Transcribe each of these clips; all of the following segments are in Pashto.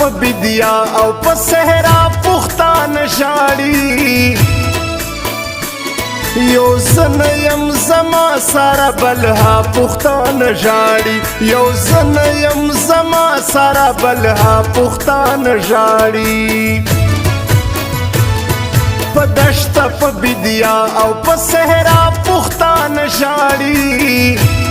په بدیا او په صحرا پختان ژاړي یو زن یم زما سره بلها پختان ژاړي یو زن یم زما سره بلها پختان ژاړي په دشت په بدیا او په صحرا پختان ژاړي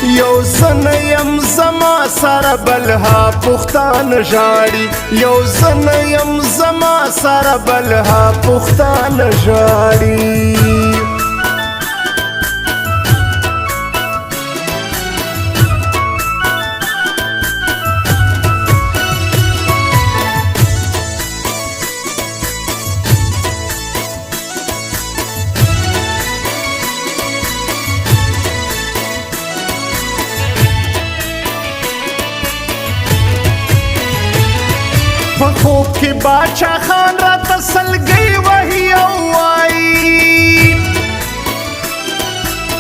یو زن یم زما سره بلها پختان ژاړي یو زن یم زما سره بلها پختان ژاړي په خوب کې باچا خان را تسلګي وهي او وایي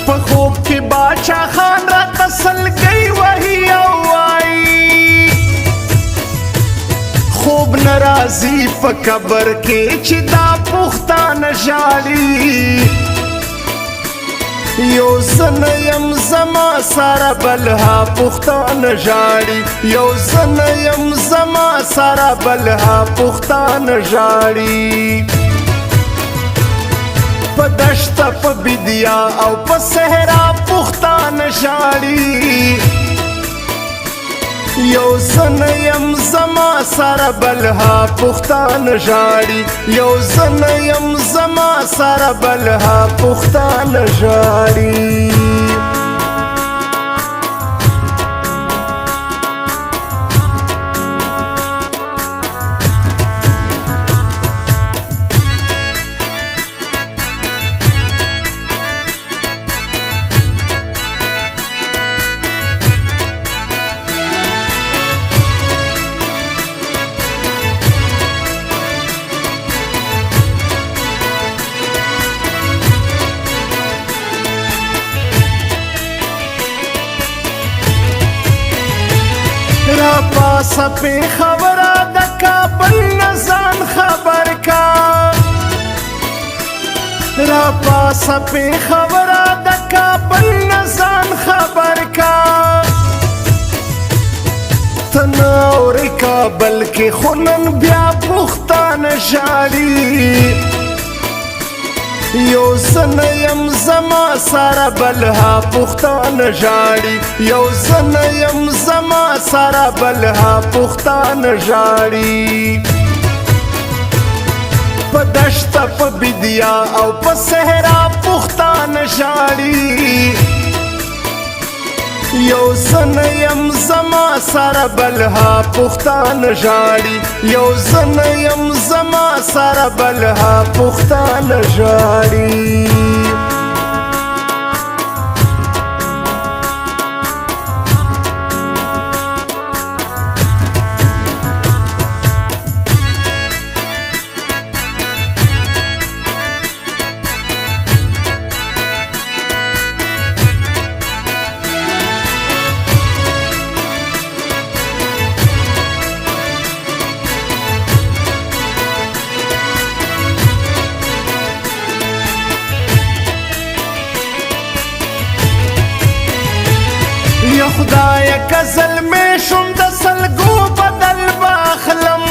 په خوب کې باچا خان را تسلګي وهي او وایي خوب ناراضي په قبر کې چې دا پختان ژاړي یو زن یم زما سره بلها پختان ژاړي یو زن یم زما سره بلها پختان ژاړي په دشت په بدیا او په صحرا پختان ژاړي یو زن یم زما سره بلها پختان ژاړي یو زن یم زما سره بلها پختان ژاړي را پاسه پی خبره د کابل نزان خبر کا را پاسه پی خبره د کابل نزان خبر کا تناوری کابل کې خونن بیا پختان ژاړي یو زن یم زما سره بلها پختان ژاړي یو زن یم زما سره بلها پختان ژاړي په دشت په بدیا او په صحرا پختان ژاړي یو زن یم زما سره بلها پختان ژاړي یو زن یم زما سره بلها پختان ژاړي یا خدای کزل میں شم د سلګو بدل باخلم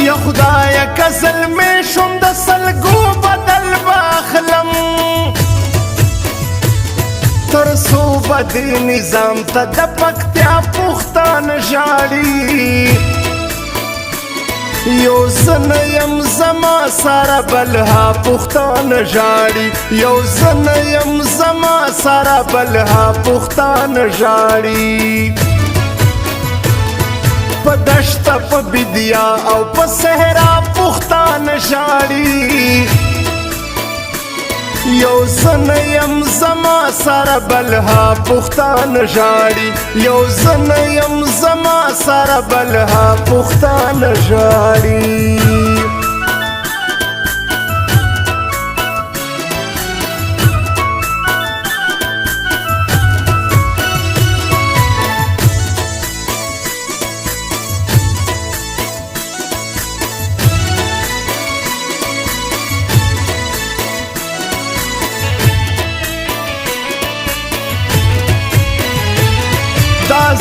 یا خدای کزل میں شم د سلګو بدل باخلم تر صوبه نظام ته د پکتیا پختان ژاړي یو زن یم زما سره بلها پختان ژاړي یو زن یم زما سره بلها پختان ژاړي په دشت په بدیا او په صحرا پختان ژاړي یو زن یم زما سره بلها پختان ژاړي یو زن یم زما سره بلها پختان ژاړي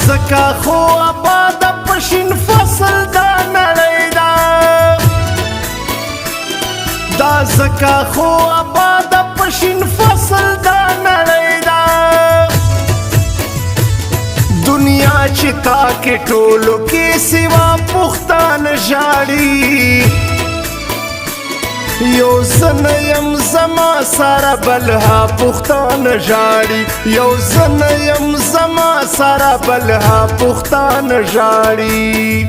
زکا خو آباد پشین فصل دا نړۍ دا دا زکا خو آباد پشین فصل دا نړۍ دا دنیا چې تا کې ټولو کې سوا پښتان ژاړي یو زن یم زما سره بلها پښتان ژاړي یو زن یم زما سره بلها پښتان ژاړي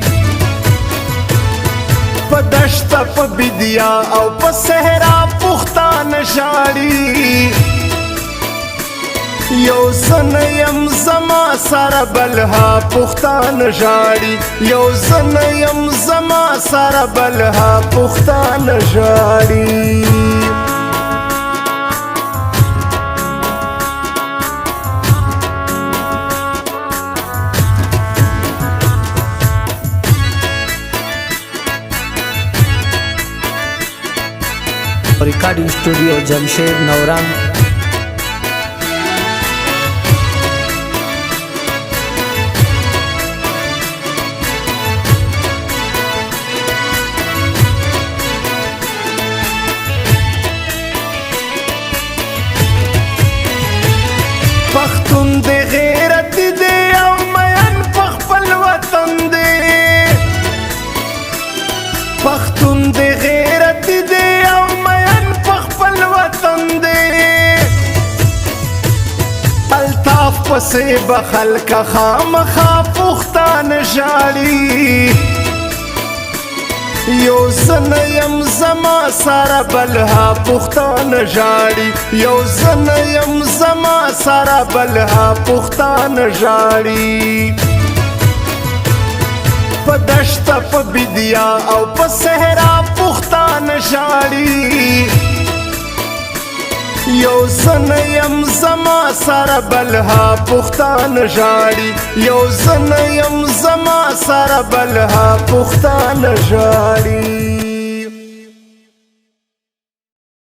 په دشت په بدیا او په صحرا پښتان ژاړي یو زن یم زما سره بلها پښتان ژاړي یو زن یم زما سره بلها پښتان ژاړي recording studio Jamshed नवरंग। پختون دې غیرت دې او مین په خپل وطن دې پختون دې غیرت دې او مین په خپل وطن دې الطاف پسې به خلک خامخا پښتان ژاړي یو زن یم زما سره بلها پښتان ژاړي یو زن یم زما سره بلها پښتان ژاړي په دشت په بدیا او په صحرا پښتان ژاړي یو زن یم زما سره بلها پښتان ژاړي یو زن یم زما سره بلها پښتان ژاړي